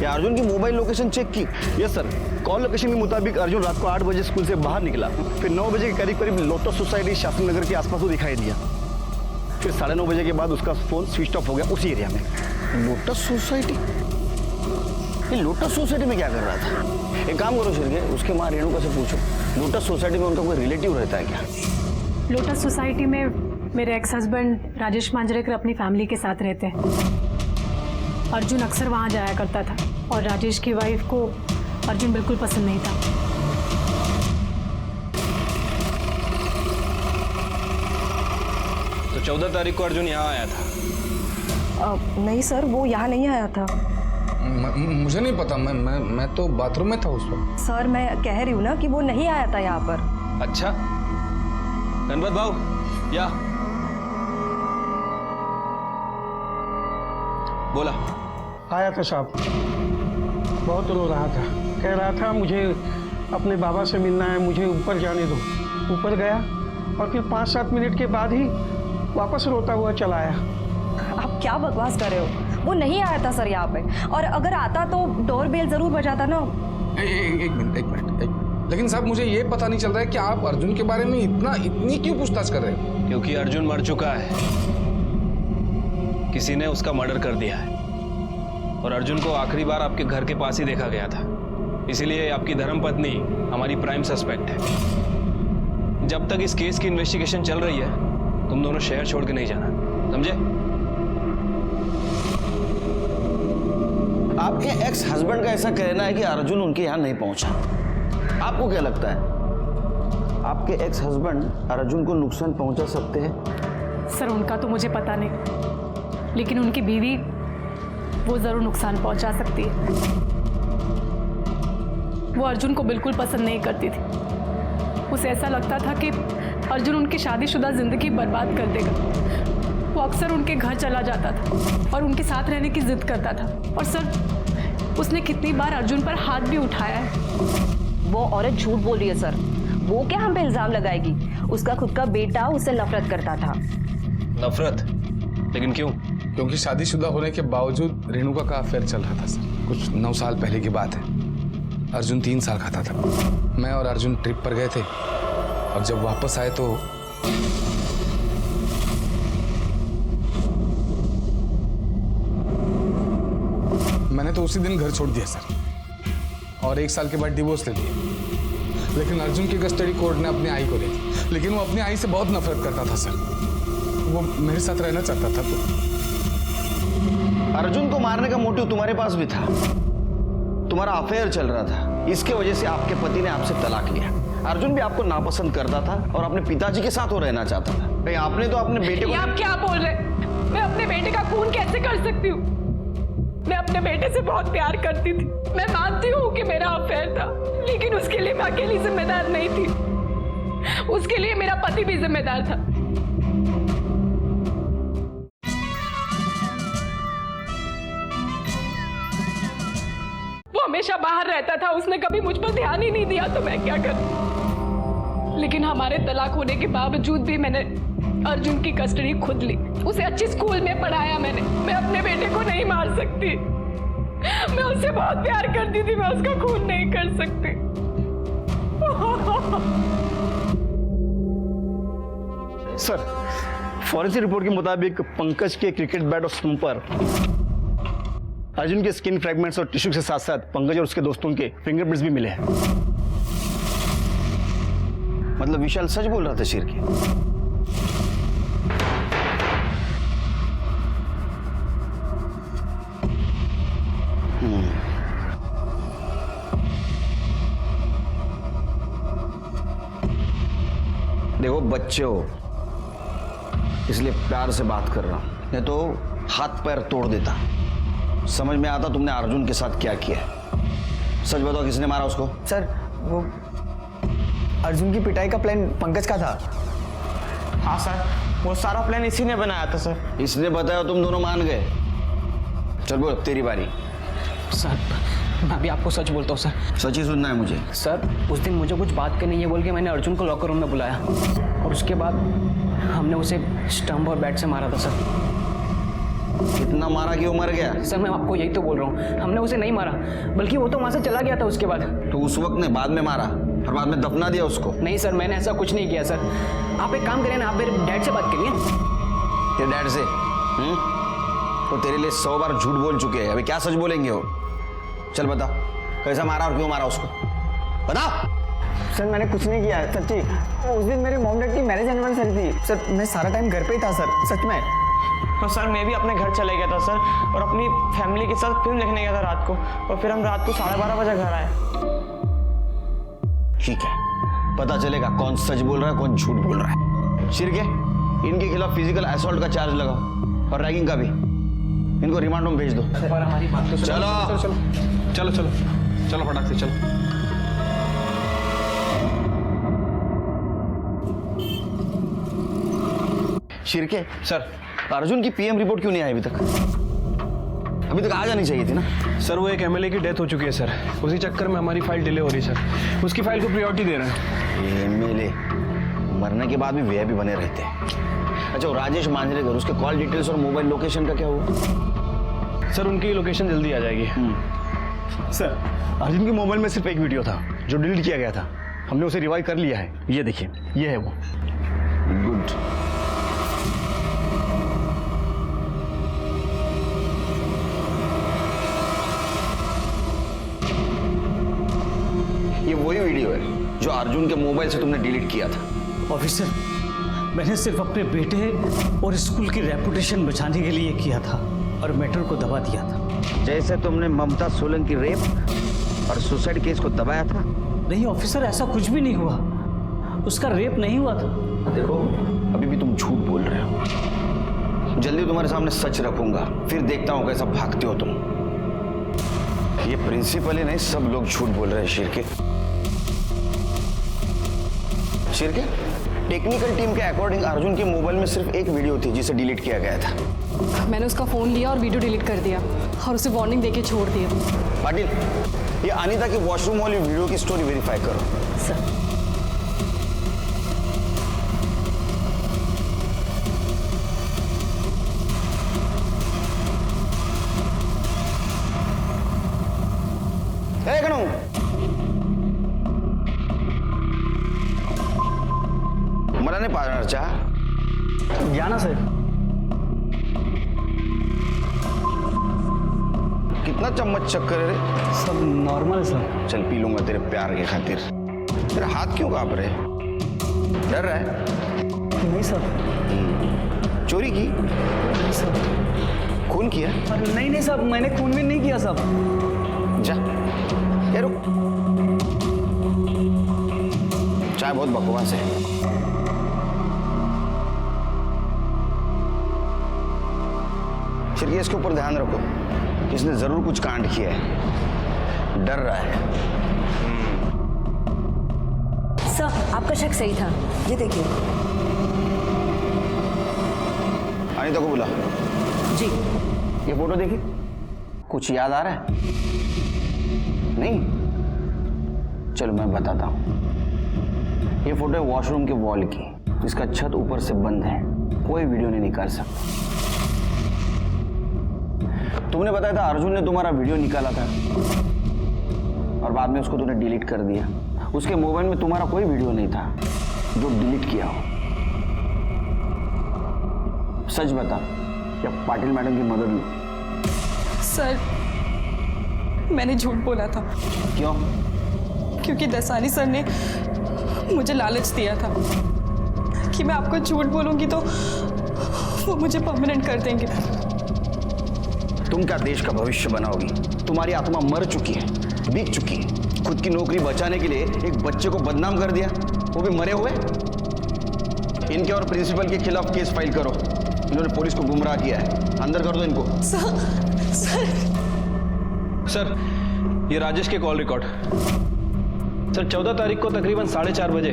या अर्जुन की मोबाइल लोकेशन चेक की? यस सर, कॉल लोकेशन के मुताबिक अर्जुन रात को 8 बजे स्कूल से बाहर निकला। फिर 9 बजे के करीब लोटस सोसाइटी शास्त्री नगर के आसपास वो दिखाई दिया। फिर 9:30 बजे के बाद उसका फोन स्विच ऑफ हो गया उसी एरिया में। Lotus society? ये लोटस सोसाइटी में क्या कर रहा था? एक काम करो शिर्के, उसके माँ रेणुका से पूछो, लोटस सोसाइटी में उनका कोई रिलेटिव रहता है क्या? लोटस सोसाइटी में मेरे एक्स हस्बैंड राजेश मांजरेकर अपनी फैमिली के साथ रहते हैं। अर्जुन अक्सर वहाँ जाया करता था और राजेश की वाइफ को अर्जुन बिल्कुल पसंद नहीं था। तो 14 तारीख को अर्जुन यहाँ आया था? नहीं सर, वो यहाँ नहीं आया था। मुझे नहीं पता, मैं तो बाथरूम में था उस वक्त। सर मैं कह रही हूँ ना कि वो नहीं आया था यहाँ पर। अच्छा, गणपत भाऊ या बोला। आया था साहब, बहुत रो रहा था, कह रहा था मुझे अपने बाबा से मिलना है, मुझे ऊपर जाने दो। ऊपर गया और फिर 5-7 मिनट के बाद ही वापस रोता हुआ चला आया। आप क्या बकवास कर रहे हो? वो नहीं आया था सर यहाँ पे, और अगर आता तो डोर बेल जरूर बजाता ना। एक मिनट, लेकिन साहब मुझे ये पता नहीं चल रहा है कि आप अर्जुन के बारे में इतनी क्यों पूछताछ कर रहे हो? क्योंकि अर्जुन मर चुका है, किसी ने उसका मर्डर कर दिया है, और अर्जुन को आखिरी बार आपके घर के पास ही देखा गया था। इसीलिए आपकी धर्मपत्नी हमारी प्राइम सस्पेक्ट है। जब तक इस केस की इन्वेस्टिगेशन चल रही है, तुम दोनों शहर छोड़ के नहीं जाना, समझे? आपके एक्स हस्बैंड का ऐसा कहना है कि अर्जुन उनके यहाँ नहीं पहुंचा। आपको क्या लगता है, आपके एक्स हस्बैंड अर्जुन को नुकसान पहुंचा सकते हैं? सर उनका तो मुझे पता नहीं, लेकिन उनकी बीवी वो जरूर नुकसान पहुंचा सकती है। वो अर्जुन को बिल्कुल पसंद नहीं करती थी। उसे ऐसा लगता था कि अर्जुन उनकी शादीशुदा जिंदगी बर्बाद कर देगा। वो अक्सर उनके घर चला जाता था और उनके साथ रहने की जिद करता था। और सर उसने कितनी बार अर्जुन पर हाथ भी उठाया है। वो औरत झूठ बोल रही है सर। वो क्या हम पे इल्जाम लगाएगी? उसका खुद का बेटा उससे नफरत करता था। नफरत? लेकिन क्यों? क्योंकि शादीशुदा होने के बावजूद रेणुका का अफेयर चल रहा था सर। कुछ 9 साल पहले की बात है। अर्जुन 3 साल का था तब। मैं और अर्जुन ट्रिप पर गए थे और जब वापस आए तो मैंने तो उसी दिन घर छोड़ दिया सर, और 1 साल के बाद डिवोर्स ले लिया। लेकिन अर्जुन की कस्टडी कोर्ट ने अपनी आई को दे दी। लेकिन वो अपनी आई से बहुत नफरत करता था सर। वो मेरे साथ रहना चाहता था। तो अर्जुन को मारने का मोटिव तुम्हारे पास भी था। तुम्हारा अफेयर चल रहा था, इसके वजह से आपके पति ने आपसे तलाक लिया। अर्जुन भी आपको नापसंद करता था और अपने पिताजी के साथ वो रहना चाहता था। कहीं आपने तो अपने बेटे को... आप क्या बोल रहे? मैं अपने बेटे का खून कैसे कर सकती हूँ? मैं अपने बेटे से बहुत प्यार करती थी। मैं मानती हूँ कि मेरा अफेयर था, लेकिन उसके लिए मैं अकेली जिम्मेदार नहीं थी। उसके लिए मेरा पति भी जिम्मेदार था। वो हमेशा बाहर रहता था, उसने कभी मुझ पर ध्यान ही नहीं दिया, तो मैं क्या करूं? लेकिन हमारे तलाक होने के बावजूद भी मैंने अर्जुन की कस्टडी खुद ली। उसे अच्छी स्कूल में पढ़ाया मैंने। मैं अपने बेटे को नहीं मार सकती। मैं उससे बहुत प्यार करती थी, मैं उसका खून नहीं कर सकती। सर, फॉरेंसिक रिपोर्ट के मुताबिक पंकज के क्रिकेट बैट और स्टंप पर अर्जुन के स्किन फ्रैगमेंट्स और टिश्यू के साथ साथ पंकज और उसके दोस्तों के फिंगरप्रिंट्स भी मिले हैं। मतलब विशाल सच बोल रहा था शिर्के? देखो बच्चे हो, इसलिए प्यार से बात कर रहा हूं, नहीं तो हाथ पैर तोड़ देता। समझ में आता तुमने अर्जुन के साथ क्या किया है। सच बताओ, किसने मारा उसको? सर वो अर्जुन की पिटाई का प्लान पंकज का था। हाँ सर, वो सारा प्लान इसी ने बनाया था सर। इसने बताया, तुम दोनों मान गए। चल बोल, तेरी बारी। सर मैं भी आपको सच बोलता हूँ सर। सच ही सुनना है मुझे। सर उस दिन मुझे कुछ बात करनी है बोल के मैंने अर्जुन को लॉकर रूम में बुलाया और उसके बाद हमने उसे स्टंप और बैट से मारा था सर। इतना मारा कि वो मर गया? सर मैं आपको यही तो बोल रहा हूँ, हमने उसे नहीं मारा, बल्कि वो तो वहाँ से चला गया था उसके बाद। तो उस वक्त ने बाद में मारा और बाद में दफना दिया उसको? नहीं सर, मैंने ऐसा कुछ नहीं किया सर। आप एक काम करें ना, आप मेरे डैड से बात करिए। तेरे डैड से? वो तेरे लिए 100 बार झूठ बोल चुके हैं, अभी क्या सच बोलेंगे हो? चल बता, कैसा मारा और क्यों मारा उसको, बता। सर मैंने कुछ नहीं किया है, सच्ची। उस दिन मेरी मॉम डैड की मैरिज एनिवर्सरी थी सर, मैं सारा टाइम घर पे ही था सर, सच में। और सर मैं भी अपने घर चले गया था सर, और अपनी फैमिली के साथ फिल्म देखने गया था रात को, और फिर हम रात को 12:30 बजे घर आए। ठीक है, पता चलेगा कौन सच बोल रहा है कौन झूठ बोल रहा है। शिरके, इनके खिलाफ फिजिकल असॉल्ट का चार्ज लगाओ और रैगिंग का भी। इनको रिमांड में भेज दो। हमारी बात तो चलो चलो चलो चलो फटाक से चलो। शिरके सर, अर्जुन की पीएम रिपोर्ट क्यों नहीं आई अभी तक? अभी तक आ जानी चाहिए थी ना। सर वो एक एमएलए की डेथ हो चुकी है सर, उसी चक्कर में हमारी फाइल डिले हो रही है सर, उसकी फाइल को प्रायोरिटी दे रहे हैं। एमएलए मरने के बाद भी वीआईपी बने रहते हैं। अच्छा, वो राजेश मांजरेकर, उसके कॉल डिटेल्स और मोबाइल लोकेशन का क्या हुआ? सर उनकी लोकेशन जल्दी आ जाएगी। सर अर्जुन के मोबाइल में सिर्फ एक वीडियो था जो डिलीट किया गया था, हमने उसे रिवाइव कर लिया है। ये देखिए, ये है वो। गुड। ये वही वीडियो है जो अर्जुन के मोबाइल से तुमने डिलीट किया था। ऑफिसर, मैंने सिर्फ अपने बेटे और स्कूल की रेपुटेशन बचाने के लिए किया था और मैटर को दबा दिया था। जैसे तुमने ममता सोलंकी रेप और सुसाइड केस को दबाया था। नहीं ऑफिसर, ऐसा कुछ भी नहीं हुआ, उसका रेप नहीं हुआ था। देखो, अभी भी तुम झूठ बोल रहे हो। जल्दी तुम्हारे सामने सच रखूंगा, फिर देखता हूं कैसा भागते हो तुम। ये प्रिंसिपल ही नहीं, सब लोग झूठ बोल रहे हैं। शिरके, टेक्निकल टीम के अकॉर्डिंग अर्जुन के मोबाइल में सिर्फ एक वीडियो थी जिसे डिलीट किया गया था। मैंने उसका फ़ोन लिया और वीडियो डिलीट कर दिया और उसे वार्निंग देके छोड़ दिया। पाटिल, ये अनीता की वॉशरूम वाली वीडियो की स्टोरी वेरीफाई करो। सर। मला नाही पाजणार चहा? या ना सर। कितना चम्मच चक्कर है रे? सब नॉर्मल है सर। चल पी लूंगा तेरे प्यार के खातिर। तेरा हाथ क्यों कांप रहे? डर रहा है? नहीं सर। चोरी की? नहीं सर। खून किया? नहीं नहीं साहब, मैंने खून भी नहीं किया साहब। जा, ये रुक। चाय बहुत बकवास है। इसके ऊपर ध्यान रखो, इसने जरूर कुछ कांड किया है, डर रहा है। सर, आपका शक सही था, ये देखिए। अनीता को बुला। जी। ये फोटो देखिए, कुछ याद आ रहा है? नहीं? चलो मैं बताता हूं। ये फोटो है वॉशरूम के वॉल की, इसका छत ऊपर से बंद है, कोई वीडियो नहीं निकाल सकता। तुमने बताया था अर्जुन ने तुम्हारा वीडियो निकाला था और बाद में उसको तूने डिलीट कर दिया। उसके मोबाइल में तुम्हारा कोई वीडियो नहीं था जो डिलीट किया हो। सच बता, या पाटिल मैडम की मदद ली? सर, मैंने झूठ बोला था। क्यों? क्योंकि दसानी सर ने मुझे लालच दिया था कि मैं आपको झूठ बोलूंगी तो वो मुझे परमानेंट कर देंगे। तुम क्या देश का भविष्य बनाओगी? तुम्हारी आत्मा मर चुकी है, बीत चुकी है। खुद की नौकरी बचाने के लिए एक बच्चे को बदनाम कर दिया, वो भी मरे हुए। इनके और प्रिंसिपल के खिलाफ केस फाइल करो, इन्होंने पुलिस को गुमराह किया है। अंदर कर दो इनको। सर, ये राजेश के कॉल रिकॉर्ड। सर 14 तारीख को तकरीबन 4:30 बजे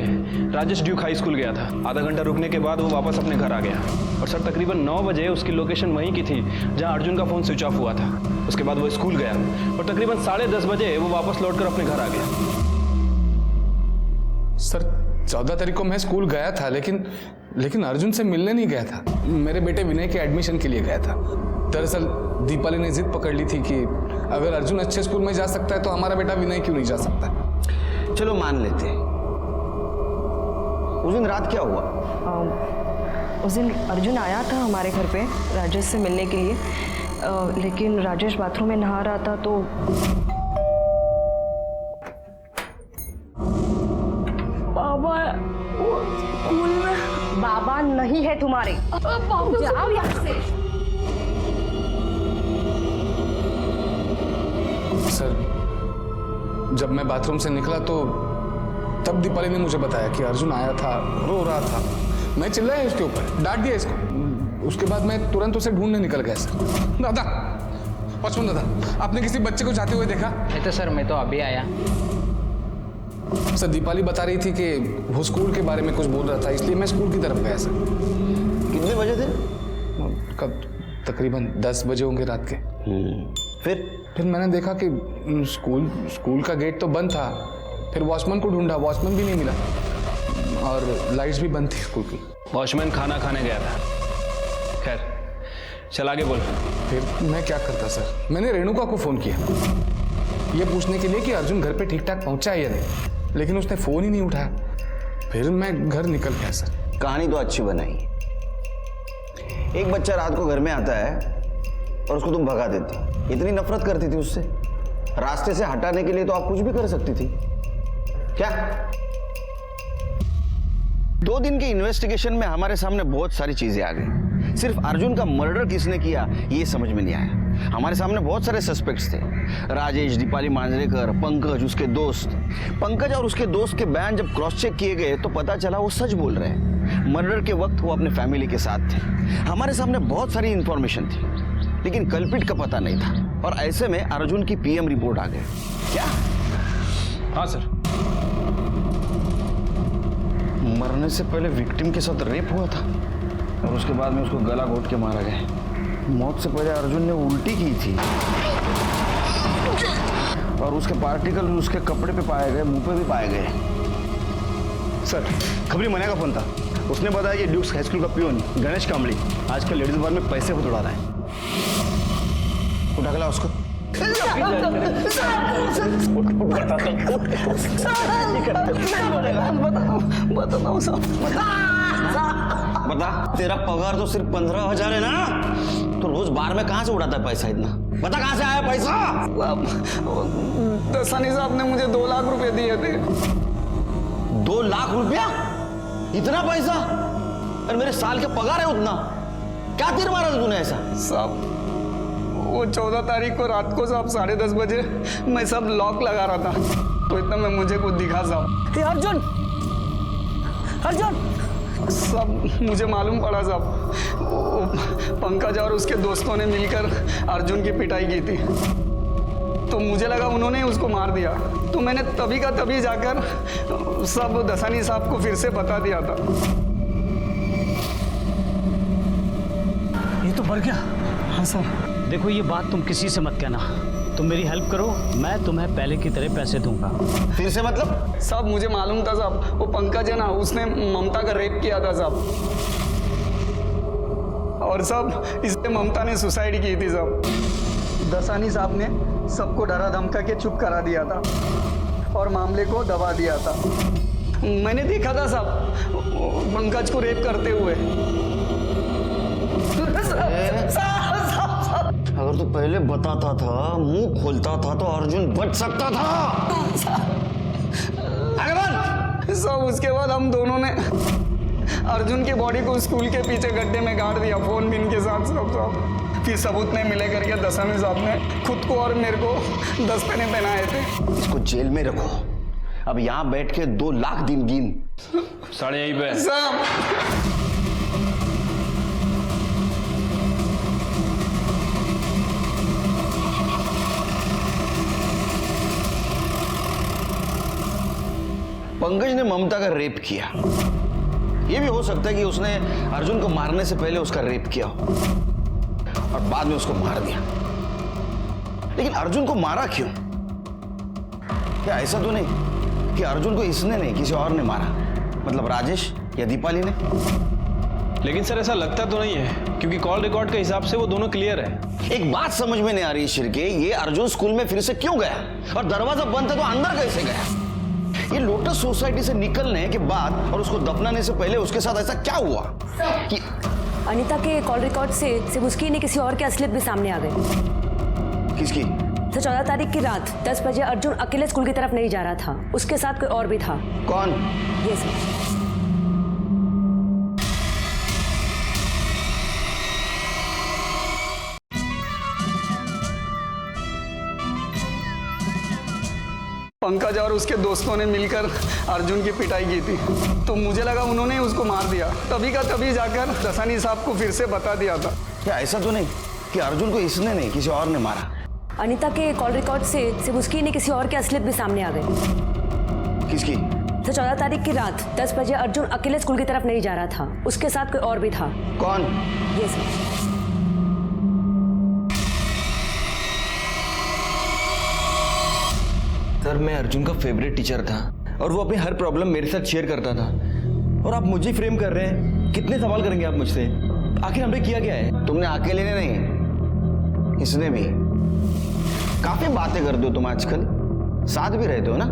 राजेश ड्यूक हाई स्कूल गया था। आधा घंटा रुकने के बाद वो वापस अपने घर आ गया और सर तकरीबन 9 बजे उसकी लोकेशन वहीं की थी जहां अर्जुन का फ़ोन स्विच ऑफ हुआ था। उसके बाद वो स्कूल गया और तकरीबन 10:30 बजे वो वापस लौटकर अपने घर आ गया। सर 14 तारीख को मैं स्कूल गया था, लेकिन अर्जुन से मिलने नहीं गया था। मेरे बेटे विनय के एडमिशन के लिए गया था। दरअसल दीपाली ने जिद पकड़ ली थी कि अगर अर्जुन अच्छे स्कूल में जा सकता है तो हमारा बेटा विनय क्यों नहीं जा सकता। चलो मान लेते हैं। उस दिन रात क्या हुआ? उस दिन अर्जुन आया था हमारे घर पे राजेश से मिलने के लिए, लेकिन राजेश बाथरूम में नहा रहा था तो बाबा नहीं है तुम्हारे। जाओ यहाँ से। सर, जब मैं बाथरूम से निकला तो तब दीपाली ने मुझे बताया कि अर्जुन आया था, रो रहा था। मैं चिल्लाया उसके ऊपर, डांट दिया इसको। उसके बाद मैं तुरंत उसे ढूंढने निकल गया सर। दादा, पचपन दादा, आपने किसी बच्चे को जाते हुए देखा? नहीं तो सर, मैं तो अभी आया। सर, दीपाली बता रही थी कि वो स्कूल के बारे में कुछ बोल रहा था, इसलिए मैं स्कूल की तरफ गया सर। कितने बजे थे? कब? तकरीबन 10 बजे होंगे रात के। फिर मैंने देखा कि स्कूल का गेट तो बंद था। फिर वॉचमैन को ढूंढा, वॉचमैन भी नहीं मिला और लाइट्स भी बंद थी स्कूल की। वॉचमैन खाना खाने गया था। खैर, चल आगे बोल। फिर मैं क्या करता सर? मैंने रेणुका को फोन किया ये पूछने के लिए कि अर्जुन घर पे ठीक ठाक पहुंचा है या नहीं, लेकिन उसने फोन ही नहीं उठाया। फिर मैं घर निकल गया सर। कहानी तो अच्छी बनाई। एक बच्चा रात को घर में आता है और उसको तुम भगा देती। इतनी नफरत करती थी उससे, रास्ते से हटाने के लिए तो आप कुछ भी कर सकती थी। क्या 2 दिन के इन्वेस्टिगेशन में हमारे सामने बहुत सारी चीजें आ गई। सिर्फ अर्जुन का मर्डर किसने किया ये समझ में नहीं आया। हमारे सामने बहुत सारे सस्पेक्ट्स थे, राजेश, दीपाली मांजरेकर, पंकज, उसके दोस्त। पंकज और उसके दोस्त के बयान जब क्रॉस चेक किए गए तो पता चला वो सच बोल रहे हैं। मर्डर के वक्त वो अपने फैमिली के साथ थे। हमारे सामने बहुत सारी इंफॉर्मेशन थी, लेकिन कल्पिट का पता नहीं था। और ऐसे में अर्जुन की पीएम रिपोर्ट आ गई। क्या? हाँ सर। मरने से पहले विक्टिम के साथ रेप हुआ था और उसके बाद में उसको गला घोट के मारा गया। मौत से पहले अर्जुन ने उल्टी की थी और उसके पार्टिकल उसके कपड़े पे पाए गए, मुंह पे भी पाए गए। सर, खबरी मना का फोन था। उसने बताया कि ड्यूक्स हाई स्कूल का पियोन गणेश कामड़ी आजकल लेडीज बार में पैसे उड़ा रहा है। उठा के ला उसको। बता, तेरा पगार तो सिर्फ 15,000 है ना? तो रोज बार में कहाँ से उड़ाता है पैसा इतना? बता कहाँ से आया पैसा? दसानी साहब ने मुझे 2 लाख रुपए दिए थे। 2 लाख रुपया? इतना पैसा? और मेरे साल के पगार है उतना। क्या तीर मारा था तूने ऐसा? साहब, वो 14 तारीख को रात को साहब 10:30 बजे मैं सब लॉक लगा रहा था, तो इतना में मुझे कुछ दिखा साहब। अर्जुन, अर्जुन सब मुझे मालूम पड़ा साहब, पंकज और उसके दोस्तों ने मिलकर अर्जुन की पिटाई की थी। तो मुझे लगा उन्होंने ही उसको मार दिया, तो मैंने तभी का तभी जाकर सब दसानी साहब को फिर से बता दिया था। ये तो बढ़ गया। हाँ सर। देखो, ये बात तुम किसी से मत कहना। तुम मेरी हेल्प करो, मैं तुम्हें पहले की तरह पैसे दूंगा। फिर से मतलब? साहब, मुझे मालूम था साहब, वो पंकज है ना, उसने ममता का रेप किया था साहब। और साहब, इसलिए ममता ने सुसाइड की थी साहब। दसानी साहब ने सबको डरा धमका के चुप करा दिया था और मामले को दबा दिया था। मैंने देखा था साहब पंकज को रेप करते हुए। अगर तू पहले बताता था, मुंह खोलता था, तो अर्जुन बच सकता था। सब उसके बाद हम दोनों ने अर्जुन की बॉडी को स्कूल के पीछे गड्ढे में गाड़ दिया, फोन भी इनके साथ सब। फिर सबूत नहीं मिले करके दसानी साहब ने खुद को और मेरे को 10 पैने पहनाए थे। इसको जेल में रखो। अब यहाँ बैठ के 2 लाख दिन गिन। साढ़े यहीं पे साहब, पंकज ने ममता का रेप किया। यह भी हो सकता है कि उसने अर्जुन को मारने से पहले उसका रेप किया हो और बाद में उसको मार दिया। लेकिन अर्जुन को मारा क्यों? क्या ऐसा तो नहीं कि अर्जुन को इसने नहीं, किसी और ने मारा? मतलब राजेश या दीपाली ने? लेकिन सर, ऐसा लगता तो नहीं है, क्योंकि कॉल रिकॉर्ड के हिसाब से वो दोनों क्लियर है। एक बात समझ में नहीं आ रही शिरके, ये अर्जुन स्कूल में फिर से क्यों गया? और दरवाजा बंद था तो अंदर कैसे गया? ये लोटस सोसाइटी से निकलने के बाद और उसको दफनाने से पहले उसके साथ ऐसा क्या हुआ कि अनीता के कॉल रिकॉर्ड से सिर्फ उसकी नहीं, किसी और की असलियत भी सामने आ गई। किसकी? तो 14 तारीख की रात 10 बजे अर्जुन अकेले स्कूल की तरफ नहीं जा रहा था, उसके साथ कोई और भी था। कौन? ये सर। पंकज और उसके दोस्तों ने मिलकर अर्जुन की पिटाई की थी, तो मुझे लगा उन्होंने उसको मार दिया। तभी का तभी जाकर दसानी साहब को फिर से बता दिया था। क्या ऐसा तो नहीं कि अर्जुन को इसने नहीं किसी और ने मारा? अनीता के कॉल रिकॉर्ड से सिर्फ उसकी नहीं किसी और के असलियत भी सामने आ गए। किसकी? तो 14 तारीख की रात 10 बजे अर्जुन अकेले स्कूल की तरफ नहीं जा रहा था, उसके साथ कोई और भी था। कौन? ये सर। सर मैं अर्जुन का फेवरेट टीचर था और वो अपनी हर प्रॉब्लम मेरे साथ शेयर करता था, और आप मुझे फ्रेम कर रहे हैं। कितने सवाल करेंगे आप मुझसे? आखिर हमने किया क्या है? तुमने अकेले ने नहीं, इसने भी। काफी बातें करते हो तुम आजकल, साथ भी रहते हो ना?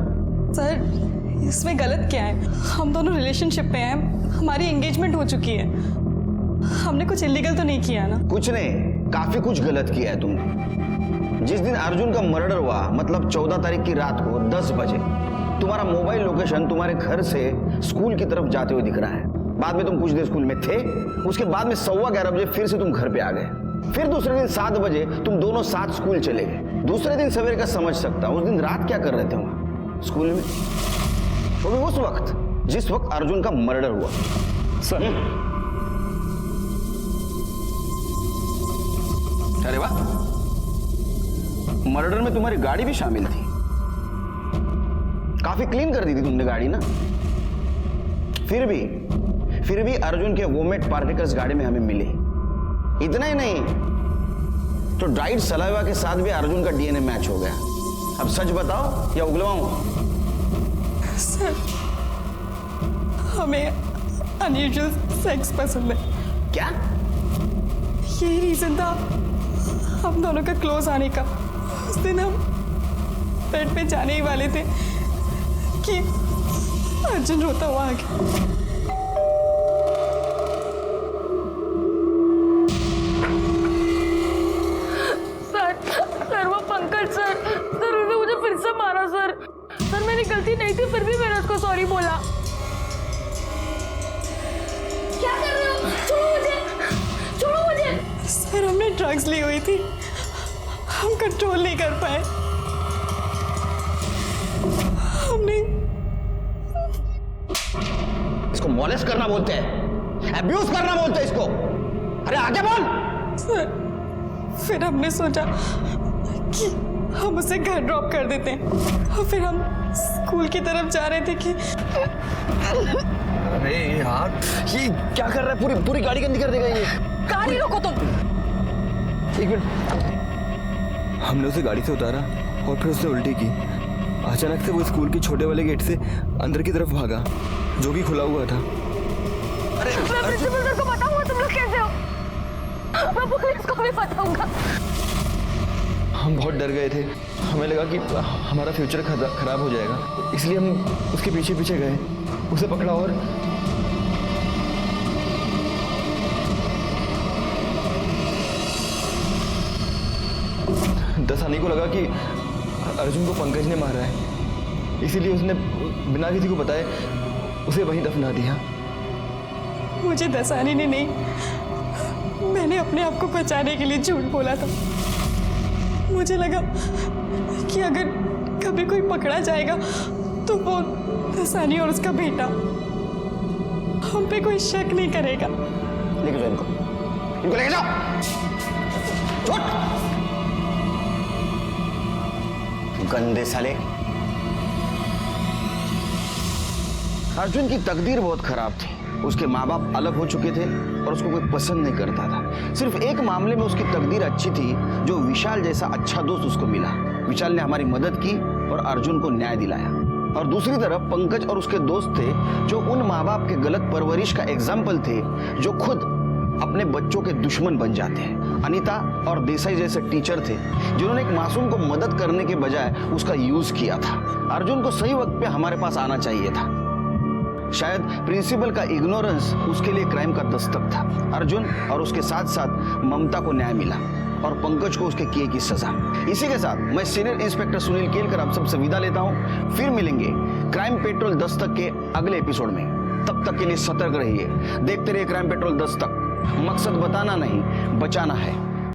सर इसमें गलत क्या है? हम दोनों रिलेशनशिप में हैं, हमारी एंगेजमेंट हो चुकी है, हमने कुछ इलीगल तो नहीं किया ना? कुछ नहीं, काफी कुछ गलत किया है तुमने। जिस दिन अर्जुन का मर्डर हुआ, मतलब 14 तारीख की रात को 10 बजे तुम्हारा मोबाइल लोकेशन तुम्हारे घर से स्कूल की तरफ जाते हुए दिख रहा है। बाद में तुम कुछ देर स्कूल में थे, उसके बाद में 11:15 बजे फिर से तुम घर पे आ गए। फिर दूसरे दिन 7 बजे तुम दोनों साथ स्कूल चले गए। दूसरे दिन सवेरे का समझ सकता, उस दिन रात क्या कर रहे थे वहां स्कूल में? वो भी उस वक्त जिस वक्त अर्जुन का मर्डर हुआ। सर अरे वाह, मर्डर में तुम्हारी गाड़ी भी शामिल थी। काफी क्लीन कर दी थी तुमने गाड़ी ना? फिर भी अर्जुन के वोमेट पार्टिकल्स गाड़ी में हमें मिले। इतना ही नहीं तो ड्राइड सलाइवा के साथ भी अर्जुन का डीएनए मैच हो गया। अब सच बताओ या उगलवाऊं? सर हमें अनयूजुअल सेक्स पसंद है। क्या? यही रीजन था हम दोनों का क्लोज आने का। उस दिन हम बेड पे जाने ही वाले थे कि अर्जुन रोता हुआ आ गया। सर वो पंकज सर उसने मुझे फिर से मारा सर। मेरी गलती नहीं थी, फिर भी मैंने उसको सॉरी बोला। क्या कर रहे हो? छोड़ो मुझे। सर हमने ड्रग्स ली हुई थी, हम कंट्रोल नहीं कर पाए। हमने इसको मॉलेस्ट करना बोलते हैं, अब्यूज करना बोलते हैं इसको। अरे आगे बोल। सर फिर हमने सोचा कि हम उसे घर ड्रॉप कर देते हैं, और फिर हम स्कूल की तरफ जा रहे थे कि अरे यार ये क्या कर रहा है? पूरी गाड़ी गंदी कर देगा ये। गाड़ी रोको तुम। एक मिनट। हमने उसे गाड़ी से उतारा और फिर उसने उल्टी की। अचानक से वो स्कूल के छोटे वाले गेट से अंदर की तरफ भागा, जो कि खुला हुआ था। अरे मैं प्रिंसिपल सर को बताऊंगा, तुम लोग कैसे हो? मैं पुलिस को भी बताऊंगा। हम बहुत डर गए थे, हमें लगा कि हमारा फ्यूचर खराब हो जाएगा, इसलिए हम उसके पीछे पीछे गए, उसे पकड़ा और दसानी को लगा कि अर्जुन को पंकज ने मारा है, इसीलिए उसने बिना किसी को बताए उसे वहीं दफना दिया। मुझे दसानी ने नहीं, मैंने अपने आप को बचाने के लिए झूठ बोला था। मुझे लगा कि अगर कभी कोई पकड़ा जाएगा तो वो दसानी और उसका बेटा, हम पे कोई शक नहीं करेगा। लेके जाओ इनको लेके जाओ। गंदे साले। अर्जुन की तकदीर बहुत खराब थी। उसके माँ बाप अलग हो चुके थे और उसको कोई पसंद नहीं करता था। सिर्फ एक मामले में उसकी तकदीर अच्छी थी, जो विशाल जैसा अच्छा दोस्त उसको मिला। विशाल ने हमारी मदद की और अर्जुन को न्याय दिलाया। और दूसरी तरफ पंकज और उसके दोस्त थे, जो उन माँ बाप के गलत परवरिश का एग्जाम्पल थे, जो खुद अपने बच्चों के दुश्मन बन जाते हैं। अनीता और देसाई जैसे टीचर थे, जिन्होंने एक मासूम को मदद करने के बजाय उसका यूज किया था। अर्जुन को सही वक्त पे हमारे पास आना चाहिए था। शायद प्रिंसिपल का इग्नोरेंस उसके लिए क्राइम का दस्तक था। अर्जुन और उसके साथ साथ ममता को न्याय मिला और पंकज को उसके किए की सजा। इसी के साथ मैं सीनियर इंस्पेक्टर सुनील केलकर आप सबसे विदा लेता हूं। फिर मिलेंगे क्राइम पेट्रोल दस्तक के अगले एपिसोड में। तब तक के लिए सतर्क रहिए। देखते रहिए क्राइम पेट्रोल दस्तक। मकसद बताना नहीं, बचाना है।